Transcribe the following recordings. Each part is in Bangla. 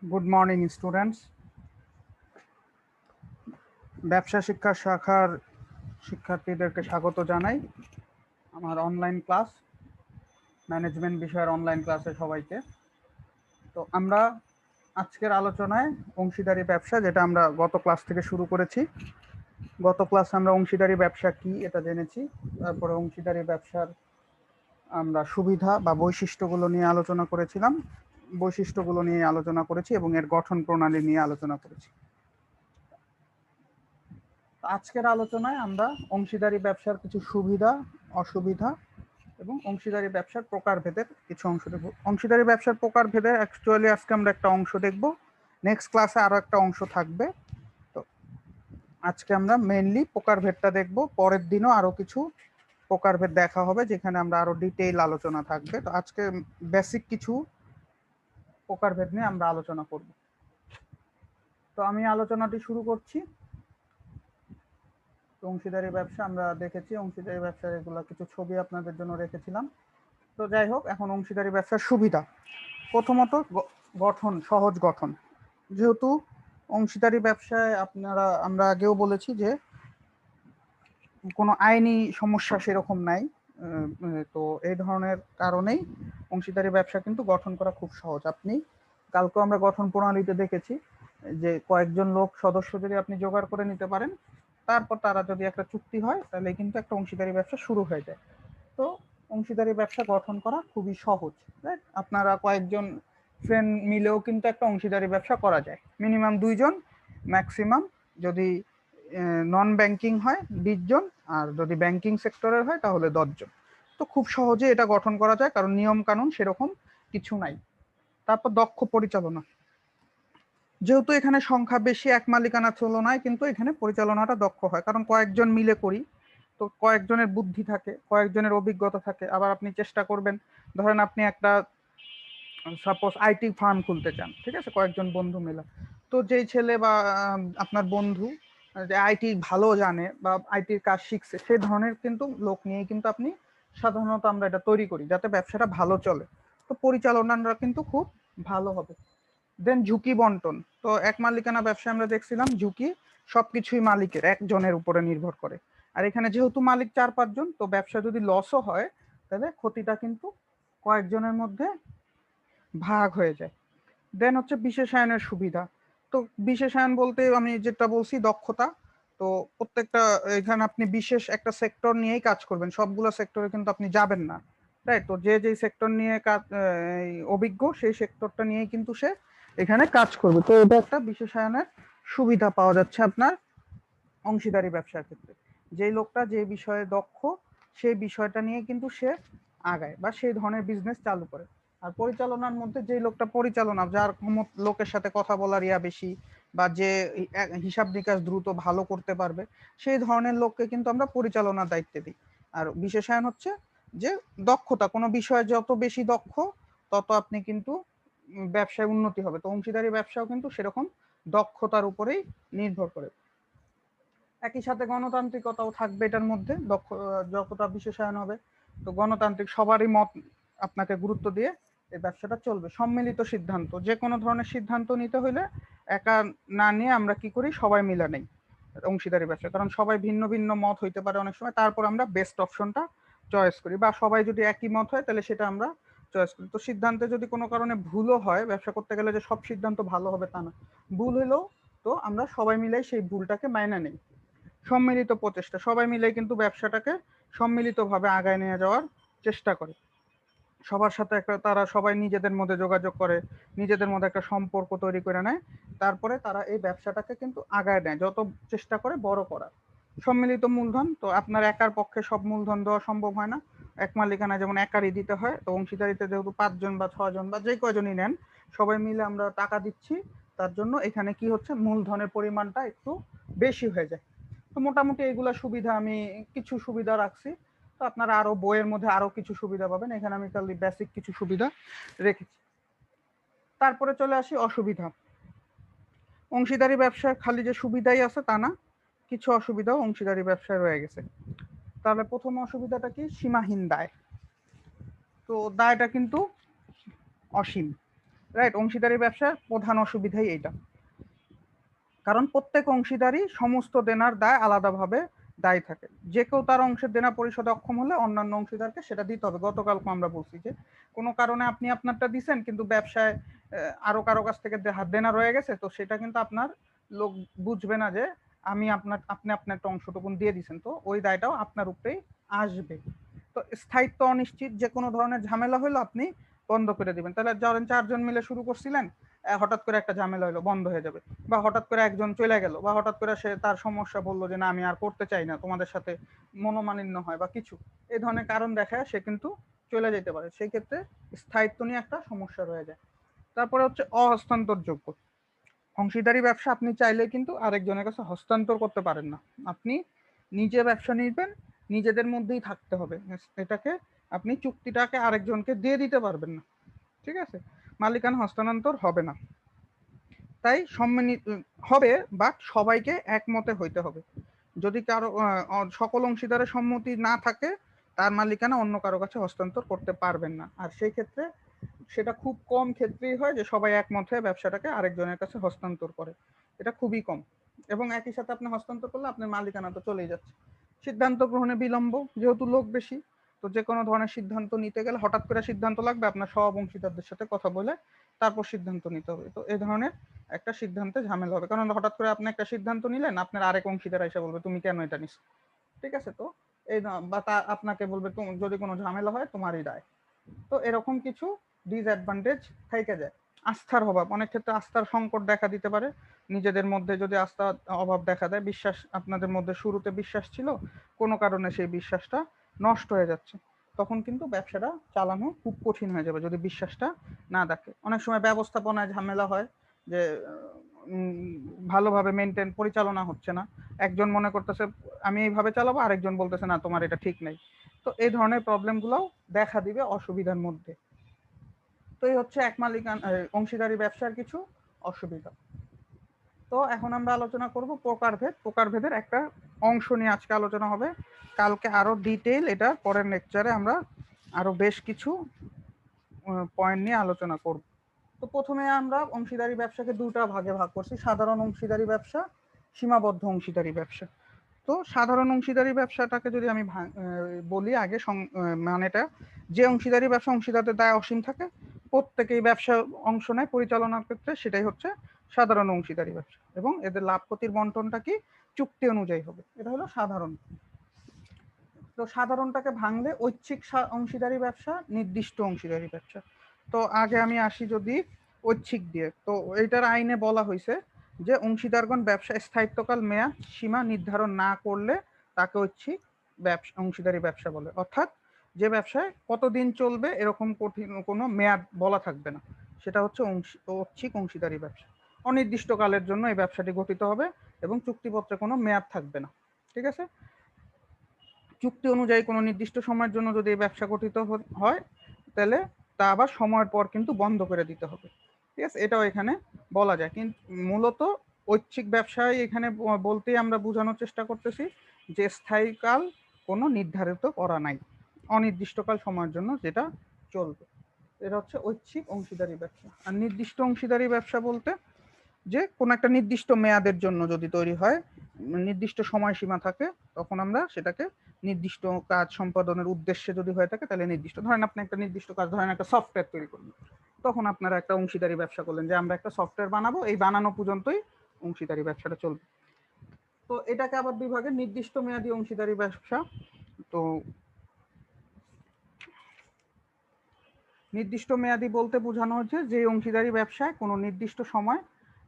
Good morning students. ব্যবসা শিক্ষা শাখার শিক্ষার্থীদেরকে স্বাগত জানাই আমার অনলাইন ক্লাস, ম্যানেজমেন্ট বিষয়ের অনলাইন ক্লাসে সবাইকে। তো আমরা আজকের আলোচনায় অংশীদারি ব্যবসা, যেটা আমরা গত ক্লাস থেকে শুরু করেছি। গত ক্লাসে আমরা অংশীদারি ব্যবসা কি এটা জেনেছি, তারপরে অংশীদারি ব্যবসার আমরা সুবিধা বা বৈশিষ্ট্যগুলো নিয়ে আলোচনা করেছিলাম, বৈশিষ্ট্যগুলো নিয়ে আলোচনা করেছি এবং এর গঠন প্রণালী নিয়ে আলোচনা করেছি। আজকের আলোচনায় আমরা অংশীদারি ব্যবসার কিছু সুবিধা, অসুবিধা এবং অংশীদারি ব্যবসার প্রকারভেদের কিছু অংশ দেখব। অংশীদারি ব্যবসার প্রকারভেদে অ্যাকচুয়ালি আজকে আমরা একটা অংশ দেখব, নেক্সট ক্লাসে আরো একটা অংশ থাকবে। তো আজকে আমরা মেইনলি প্রকারভেদটা দেখব, পরের দিনও আরো কিছু প্রকারভেদ দেখা হবে যেখানে আমরা আরো ডিটেইল আলোচনা থাকবে। তো আজকে বেসিক কিছু প্রকারভেদ নিয়ে আমরা আলোচনা করব। তো আমি আলোচনাটি শুরু করছি। অংশীদারি ব্যবসা আমরা দেখেছি, অংশীদারি ব্যবসার এগুলো কিছু ছবি আপনাদের জন্য রেখেছিলাম। তো যাই হোক, এখন অংশীদারি ব্যবসার সুবিধা। প্রথমত গঠন, সহজ গঠন। যেহেতু অংশীদারি ব্যবসায় আমরা আগেও বলেছি যে কোনো আইনি সমস্যা সেরকম নাই। তো এই ধরনের কারণেই অংশীদারি ব্যবসা কিন্তু গঠন করা খুব সহজ। আপনি কালকে আমরা গঠন প্রণালীতে দেখেছি যে কয়েকজন লোক সদস্য যদি আপনি জোগাড় করে নিতে পারেন, তারপর তারা যদি একটা চুক্তি হয়, তাহলে কিন্তু একটা অংশীদারি ব্যবসা শুরু হয়ে যায়। তো অংশীদারি ব্যবসা গঠন করা খুবই সহজ, রাইট? আপনারা কয়েকজন ফ্রেন্ড মিলেও কিন্তু একটা অংশীদারি ব্যবসা করা যায়। মিনিমাম 2 জন, ম্যাক্সিমাম যদি নন ব্যাংকিং হয় 20 জন, আর যদি ব্যাংকিং সেক্টরের হয় তাহলে 10 জন। তো খুব সহজে এটা গঠন করা যায়, কারণ নিয়ম কানুন সেরকম কিছু নাই। তারপর দক্ষ পরিচালনা। যেহেতু এখানে সংখ্যা বেশি, এক মালিকানা তুলনায় কিন্তু এখানে পরিচালনাটা দক্ষ হয়, কারণ কয়েকজন মিলে করি। তো কয়েকজনের বুদ্ধি থাকে, কয়েকজনের অভিজ্ঞতা থাকে। আবার আপনি চেষ্টা করবেন, ধরেন আপনি একটা সাপোজ আইটি ফার্ম খুলতে চান, ঠিক আছে, কয়েকজন বন্ধু মিলে। তো যেই ছেলে বা আপনার বন্ধু যে আইটি ভালো জানে বা আইটির কাজ শিখছে, সেই ধরনের কিন্তু লোক নিয়ে কিন্তু আপনি সাধারণত আমরা এটা তৈরি করি যাতে ব্যবসাটা ভালো চলে। তো পরিচালনাটা কিন্তু খুব ভালো হবে। দেন ঝুঁকি বন্টন। তো এক মালিকানা ব্যবসায় আমরা দেখছিলাম ঝুঁকি সবকিছুই মালিকের একজনের উপরে নির্ভর করে। আর এখানে যেহেতু মালিক 4-5 জন, তো ব্যবসা যদি লসও হয় তাহলে ক্ষতিটা কিন্তু কয়েকজনের মধ্যে ভাগ হয়ে যায়। দেন হচ্ছে বিশেষায়নের সুবিধা। তো বিশেষায়ন বলতে আমি যেটা বলছি দক্ষতা। তো প্রত্যেকটা এখানে আপনি বিশেষ একটা সেক্টর নিয়েই কাজ করবেন, সবগুলো সেক্টরে কিন্তু আপনি যাবেন না, তাই তো যে যেই সেক্টর নিয়ে কাজ অভিজ্ঞ, সেই সেক্টরটা নিয়েই কিন্তু সে এখানে কাজ করবে। তো এটা একটা বিশেষায়নের সুবিধা পাওয়া যাচ্ছে আপনার অংশীদারি ব্যবসার ক্ষেত্রে। যেই লোকটা যে বিষয়ে দক্ষ, সেই বিষয়টা নিয়ে কিন্তু সে আগায় বা সেই ধরনের বিজনেস চালু করে। আর পরিচালনার মধ্যে যেই লোকটা পরিচালনা, যার লোকের সাথে কথা বলার ইয়া বেশি, বা যে হিসাব নিকাশ দ্রুত ভালো করতে পারবে, সেই ধরনের লোককে কিন্তু আমরা পরিচালনার দায়িত্বে দিই। আর বিশেষায়ন হচ্ছে যে দক্ষতা, কোনো বিষয়ে যত বেশি দক্ষ, তত আপনি কিন্তু ব্যবসায় উন্নতি হবে। তো অংশীদারি ব্যবসাও কিন্তু সেরকম দক্ষতার উপরেই নির্ভর করে। একই সাথে গণতান্ত্রিকতাও থাকবে এটার মধ্যে, যতটা বিশেষায়ন হবে। তো গণতান্ত্রিক, সবারই মত আপনাকে গুরুত্ব দিয়ে এই ব্যবসাটা চলবে। সম্মিলিত সিদ্ধান্ত, যে কোনো ধরনের সিদ্ধান্ত নিতে হলে একা না নিয়ে আমরা কি করি, সবাই মিলে নেই অংশীদারি ব্যবসা। কারণ সবাই ভিন্ন ভিন্ন মত হইতে পারে অনেক সময়, তারপর আমরা বেস্ট অপশনটা চয়েস করি, বা সবাই যদি একই মত হয় তাহলে সেটা আমরা চয়েস করি। তো সিদ্ধান্তে যদি কোনো কারণে ভুলও হয়, ব্যবসা করতে গেলে যে সব সিদ্ধান্ত ভালো হবে তা না, ভুল হলেও তো আমরা সবাই মিলে সেই ভুলটাকে মাইনা নেই। সম্মিলিত প্রচেষ্টা, সবাই মিলে কিন্তু ব্যবসাটাকে সম্মিলিতভাবে আগায় নিয়ে যাওয়ার চেষ্টা করে। সবার সাথে একটা, তারা সবাই নিজেদের মধ্যে যোগাযোগ করে, নিজেদের মধ্যে একটা সম্পর্ক তৈরি করে নেয়, তারপরে তারা এই ব্যবসাটাকে কিন্তু আগায় নেয়, যত চেষ্টা করে বড় করার। সম্মিলিত মূলধন, তো আপনার একার পক্ষে সব মূলধন দেওয়া সম্ভব হয় না। এক মালিকানা যেমন একারই দিতে হয়, তো অংশীদারিতে যেহেতু 5 জন বা 6 জন বা যে কয়জনই নেন, সবাই মিলে আমরা টাকা দিচ্ছি, তার জন্য এখানে কি হচ্ছে, মূলধনের পরিমাণটা একটু বেশি হয়ে যায়। তো মোটামুটি এগুলা সুবিধা, আমি কিছু সুবিধা রাখছি। তো আপনারা আরো বইয়ের মধ্যে আরো কিছু সুবিধা পাবেন, এখানে আমি খালি বেসিক কিছু সুবিধা রেখেছি। তারপরে চলে আসি অসুবিধা। অংশীদারি ব্যবসায় খালি যে সুবিধাই আছে তা না, কিছু অসুবিধাও অংশীদারি ব্যবসায় রয়ে গেছে। তাহলে প্রথম অসুবিধাটা কি, সীমাহীন দায়। তো দায়টা কিন্তু অসীম। রাইট? অংশীদারি ব্যবসার প্রধান অসুবিধাই এইটা। কারণ প্রত্যেক অংশীদারই সমস্ত দেনার দায় আলাদাভাবে দায়ী থাকে। যে কেউ তার অংশের দেনা পরিশোধে অক্ষম হলে অন্যান্য অংশীদারকে সেটা দিতে হবে। গতকালকে আমরা বলছি যে কোনো কারণে আপনি আপনারটা দিছেন কিন্তু ব্যবসায় আরো কারো কাছ থেকে দেনা রয়ে গেছে, তো সেটা কিন্তু আপনার লোক বুঝবে না যে আপনি আপনার একটা অংশটুকুন দিয়ে দিছেন, তো ওই দায়টাও আপনার উপরেই আসবে। তো স্থায়িত্ব অনিশ্চিত, যে কোনো ধরনের ঝামেলা হলো আপনি বন্ধ করে দিবেন। তাহলে ধরেন 4 জন মিলে শুরু করছিলেন, হঠাৎ করে একটা ঝামেলা হলো, বন্ধ হয়ে যাবে। বা হঠাৎ করে একজন চলে গেল, বা হঠাৎ করে সে তার সমস্যা বলল যে না আমি আর করতে চাই না, তোমাদের সাথে মনোমালিন্য হয় বা কিছু এই ধরনের কারণ দেখায় সে কিন্তু চলে যেতে পারে। সেই ক্ষেত্রে স্থায়িত্ব নিয়ে একটা সমস্যা রয়ে যায়। তারপরে হচ্ছে অহস্তান্তরযোগ্য অংশীদারি ব্যবসা। আপনি চাইলে কিন্তু আরেকজনের কাছে হস্তান্তর করতে পারেন না। আপনি নিজে ব্যবসা নিবেন, নিজেদের মধ্যেই থাকতে হবে। এটাকে আপনি চুক্তিটাকে আরেকজনকে দিয়ে দিতে পারবেন না, ঠিক আছে? মালিকানা হস্তান্তর হবে না। তাই সম্মিলিত হবে, বাট সবাইকে একমতে হইতে হবে। যদি কারো সকল অংশীদারের সম্মতি না থাকে, তার মালিকানা অন্য কারো কাছে হস্তান্তর করতে পারবেন না। আর সেই ক্ষেত্রে সেটা খুব কম ক্ষেত্রেই হয় যে সবাই একমত হয়ে ব্যবসাটাকে আরেকজনের কাছে হস্তান্তর করে। এটা খুবই কম। এবং একই সাথে আপনি হস্তান্তর করলে আপনার মালিকানা তো চলেই যাচ্ছে। সিদ্ধান্ত গ্রহণে বিলম্ব, যেহেতু লোক বেশি, তো যে কোনো ধরনের সিদ্ধান্ত নিতে গেলে হঠাৎ করে সিদ্ধান্ত লাগবে, আপনার সব অংশীদারদের সাথে কথা বলে তারপর সিদ্ধান্ত নিতে হবে। তো এই ধরনের একটা সিদ্ধান্তে ঝামেলা হবে, কারণ হঠাৎ করে আপনি একটা সিদ্ধান্ত নিলেন, আপনার আরেক অংশীদার এসে বলবে তুমি কেন এটা নিস, ঠিক আছে? তো এই বা তা আপনাকে বলবে যদি কোনো ঝামেলা হয় তোমারই দায়। তো এরকম কিছু ডিসঅ্যাডভান্টেজ থেকে যায়। আস্থার অভাব, অনেক ক্ষেত্রে আস্থার সংকট দেখা দিতে পারে। নিজেদের মধ্যে যদি আস্থার অভাব দেখা দেয়, বিশ্বাস আপনাদের মধ্যে শুরুতে বিশ্বাস ছিল, কোনো কারণে সেই বিশ্বাসটা নষ্ট হয়ে যাচ্ছে, তখন কিন্তু ব্যবসাটা চালানো খুব কঠিন হয়ে যাবে যদি বিশ্বাসটা না থাকে। অনেক সময় ব্যবস্থাপনায় ঝামেলা হয় যে ভালোভাবে মেনটেন পরিচালনা হচ্ছে না। একজন মনে করতেছে আমি এইভাবে চালাবো, আরেকজন বলতেছে না তোমার এটা ঠিক নেই। তো এই ধরনের প্রবলেমগুলোও দেখা দিবে অসুবিধার মধ্যে। তো এই হচ্ছে এক মালিকানা অংশীদারি ব্যবসার কিছু অসুবিধা। তো এখন আমরা আলোচনা করব প্রকারভেদ। প্রকারভেদের একটা অংশ নিয়ে আজকে আলোচনা হবে। কালকে আরো ডিটেইল এটা পরের লেকচারে আমরা আরো বেশ কিছু পয়েন্ট নিয়ে আলোচনা করব। তো প্রথমে আমরা অংশীদারি ব্যবসাকে দুটা ভাগে ভাগ করছি: সাধারণ অংশীদারি ব্যবসা, সীমাবদ্ধ অংশীদারি ব্যবসা। তো সাধারণ অংশীদারি ব্যবসাটাকে যদি আমি বলি আগে মানেটা, যে অংশীদারি ব্যবসা অংশীদারদের দায় অসীম থাকে, প্রত্যেকেই ব্যবসা অংশ নেয় পরিচালনার ক্ষেত্রে, সেটাই হচ্ছে সাধারণ অংশীদারি ব্যবসা। এবং এদের লাভ ক্ষতির বন্টনটা কি চুক্তি অনুযায়ী হবে, এটা হলো সাধারণ। তো সাধারণটাকে ভাঙলে ঐচ্ছিক অংশীদারি ব্যবসা, নির্দিষ্ট অংশীদারি ব্যবসা। তো আগে আমি আসি যদি ঐচ্ছিক দিয়ে, তো এইটার আইনে বলা হয়েছে যে অংশীদারগণ ব্যবসা স্থায়িত্বকাল মেয়াদ সীমা নির্ধারণ না করলে তাকে ঐচ্ছিক ব্যবসা অংশীদারি ব্যবসা বলে। অর্থাৎ যে ব্যবসায় কতদিন চলবে এরকম কঠিন কোনো মেয়াদ বলা থাকবে না, সেটা হচ্ছে ঐচ্ছিক অংশীদারি ব্যবসা। অনির্দিষ্টকালের জন্য এই ব্যবসাটি গঠিত হবে এবং চুক্তিপত্রে কোনো মেয়াদ থাকবে না, ঠিক আছে? চুক্তি অনুযায়ী কোনো নির্দিষ্ট সময়ের জন্য যদি এই ব্যবসা গঠিত হয়, তাহলে তা আবার সময়ের পর কিন্তু বন্ধ করে দিতে হবে, ঠিক আছে? এটাও এখানে বলা যায়। কিন্তু মূলত ঐচ্ছিক ব্যবসায় এখানে বলতেই আমরা বোঝানোর চেষ্টা করতেছি যে স্থায়ীকাল কোনো নির্ধারিত করা নাই, অনির্দিষ্টকাল সময়ের জন্য যেটা চলবে, এটা হচ্ছে ঐচ্ছিক অংশীদারি ব্যবসা। আর নির্দিষ্ট অংশীদারি ব্যবসা বলতে যে কোনো একটা নির্দিষ্ট মেয়াদের জন্য যদি তৈরি হয়, নির্দিষ্ট সময়সীমা থাকে, তখন আমরা সেটাকে নির্দিষ্ট কাজ সম্পাদনের উদ্দেশ্যে যদি হয়ে থাকে তাহলে নির্দিষ্ট। ধরেন আপনি একটা নির্দিষ্ট কাজ, ধরেন একটা সফটওয়্যার তৈরি করবেন, তখন আপনারা একটা অংশীদারি ব্যবসা করলেন যে আমরা একটা সফটওয়্যার বানাবো, এই বানানো পর্যন্তই অংশীদারি ব্যবসাটা চলবে। তো এটাকে আবার দুই ভাগে, নির্দিষ্ট মেয়াদী অংশীদারি ব্যবসা। তো নির্দিষ্ট মেয়াদী বলতে বোঝানো হচ্ছে যে অংশীদারি ব্যবসায় কোনো নির্দিষ্ট সময়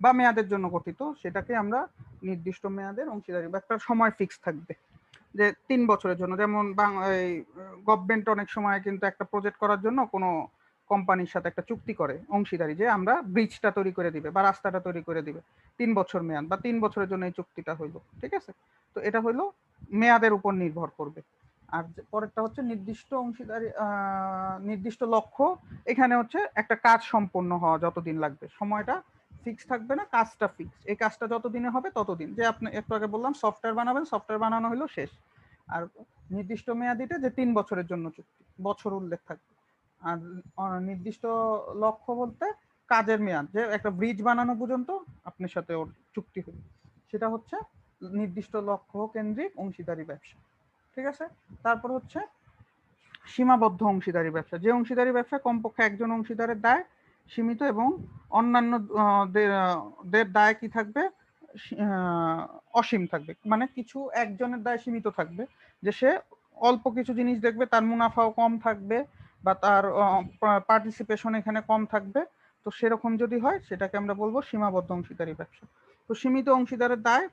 বা মেয়াদের জন্য গঠিত, সেটাকে আমরা নির্দিষ্ট মেয়াদের অংশীদারি বা একটা সময় ফিক্স থাকবে যে 3 বছরের জন্য। যেমন এই গভর্নমেন্ট অনেক সময় কিন্তু একটা প্রজেক্ট করার জন্য কোনো কোম্পানির সাথে একটা চুক্তি করে অংশীদারি, যে আমরা ব্রিজটা তৈরি করে দিবে বা রাস্তাটা তৈরি করে দিবে, 3 বছর মেয়াদ বা 3 বছরের জন্য এই চুক্তিটা হইলো, ঠিক আছে? তো এটা হইলো মেয়াদের উপর নির্ভর করবে। আর পরেরটা হচ্ছে নির্দিষ্ট অংশীদারি নির্দিষ্ট লক্ষ্য। এখানে হচ্ছে একটা কাজ সম্পন্ন হওয়া যতদিন লাগবে, সময়টা ফিক্স থাকবে না, কাজটা ফিক্স, এই কাজটা যতদিনে হবে ততদিন। যে আপনি একটু আগে বললাম সফটওয়্যার বানাবেন, সফটওয়্যার বানানো হলো শেষ। আর নির্দিষ্ট মেয়াদিটা যে 3 বছরের জন্য চুক্তি, বছর উল্লেখ থাকবে। আর নির্দিষ্ট লক্ষ্য বলতে কাজের মেয়াদ, যে একটা ব্রিজ বানানো পর্যন্ত আপনার সাথে ওর চুক্তি হলো, সেটা হচ্ছে নির্দিষ্ট লক্ষ্য কেন্দ্রিক অংশীদারি ব্যবসা। ঠিক আছে। তারপর হচ্ছে সীমাবদ্ধ অংশীদারি ব্যবসা, যে অংশীদারি ব্যবসা কমপক্ষে একজন অংশীদারের দায় সীমিত এবং অন্যান্য দের দায় কি থাকবে, অসীম থাকবে। মানে কিছু একজনের দায় সীমিত থাকবে, যে সে অল্প কিছু জিনিস দেখবে, তার মুনাফাও কম থাকবে বা তার পার্টিসিপেশন এখানে কম থাকবে। তো সেরকম যদি হয় সেটাকে আমরা বলবো সীমাবদ্ধ অংশীদারি ব্যবসা। তো সীমিত অংশীদারের দায়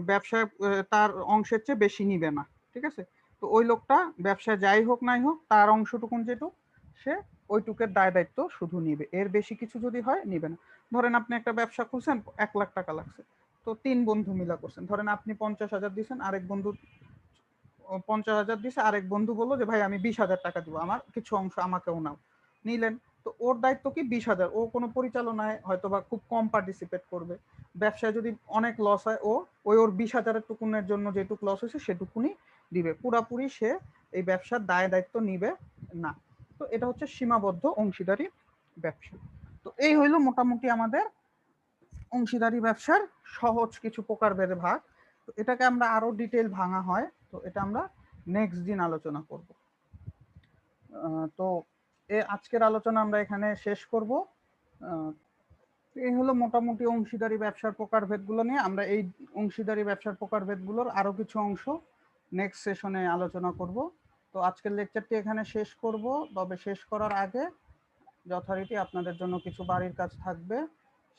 ব্যবসায় তার অংশের চেয়ে বেশি নিবে না। ঠিক আছে। তো ওই লোকটা ব্যবসায় যাই হোক নাই হোক তার অংশটুকুন যেটুক সে ওইটুকের দায় দায়িত্ব শুধু নিবে, এর বেশি কিছু যদি হয় নিবে না। ধরেন আপনি একটা ব্যবসা খুলছেন, 1 লাখ টাকা লাগছে, তো 3 বন্ধু মিলা করছেন। ধরেন আপনি 50,000 দিচ্ছেন, আরেক বন্ধু 50,000 দিছে, আরেক বন্ধু বললো যে ভাই আমি 20,000 টাকা দিব, আমার কিছু অংশ আমাকেও নাও। নিলেন। তো ওর দায়িত্ব কি 20,000, ও কোনো পরিচালনায় হয়তো বা খুব কম পার্টিসিপেট করবে। ব্যবসায় যদি অনেক লস হয়, ও ওর 20,000-এর টুকুনের জন্য যেটুকু লস হয়েছে সেটুকুনি দিবে, পুরাপুরি সে এই ব্যবসার দায় দায়িত্ব নিবে না। তো এটা হচ্ছে সীমাবদ্ধ অংশীদারি ব্যবসা। তো এই হইলো মোটামুটি আমাদের অংশীদারি ব্যবসার সহজ কিছু প্রকারভেদে ভাগ। তো এটাকে আমরা আরো ডিটেল ভাঙা হয়, তো এটা আমরা নেক্সট দিন আলোচনা করব। তো আজকের আলোচনা আমরা এখানে শেষ করব। এই হলো মোটামুটি অংশীদারি ব্যবসার প্রকারভেদগুলো নিয়ে। আমরা এই অংশীদারি ব্যবসার প্রকারভেদগুলোর আরো কিছু অংশ নেক্সট সেশনে আলোচনা করব। তো আজকের লেকচারটি এখানে শেষ করব। তবে শেষ করার আগে যথারীতি আপনাদের জন্য কিছু বাড়ির কাজ থাকবে,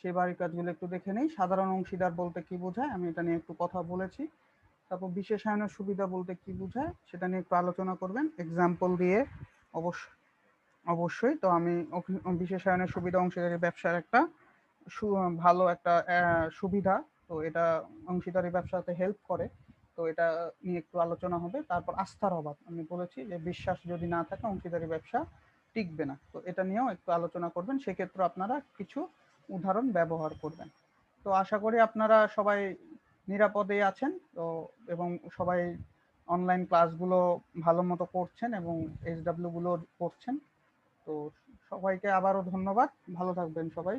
সেই বাড়ির কাজগুলো একটু দেখে নেই। সাধারণ অংশীদার বলতে কি বোঝায় আমি এটা নিয়ে একটু কথা বলেছি। তারপর বিশেষায়নের সুবিধা বলতে কি বোঝায় সেটা নিয়ে একটু আলোচনা করবেন এক্সাম্পল দিয়ে। অবশ্যই অবশ্যই। তো আমি বিশেষায়নের সুবিধা অংশীদারি ব্যবসার একটা ভালো একটা সুবিধা। তো এটা অংশীদারি ব্যবসাতে হেল্প করে। তো এটা নিয়ে একটু আলোচনা হবে। তারপর আস্থার অভাব, আমি বলেছি যে বিশ্বাস যদি না থাকে অংশীদারি ব্যবসা টিকবে না। তো এটা নিয়েও একটু আলোচনা করবেন, সেক্ষেত্রে আপনারা কিছু উদাহরণ ব্যবহার করবেন। তো আশা করি আপনারা সবাই নিরাপদে আছেন, তো এবং সবাই অনলাইন ক্লাসগুলো ভালো মতো করছেন এবং SW গুলো করছেন। তো সবাইকে আবারও ধন্যবাদ, ভালো থাকবেন সবাই।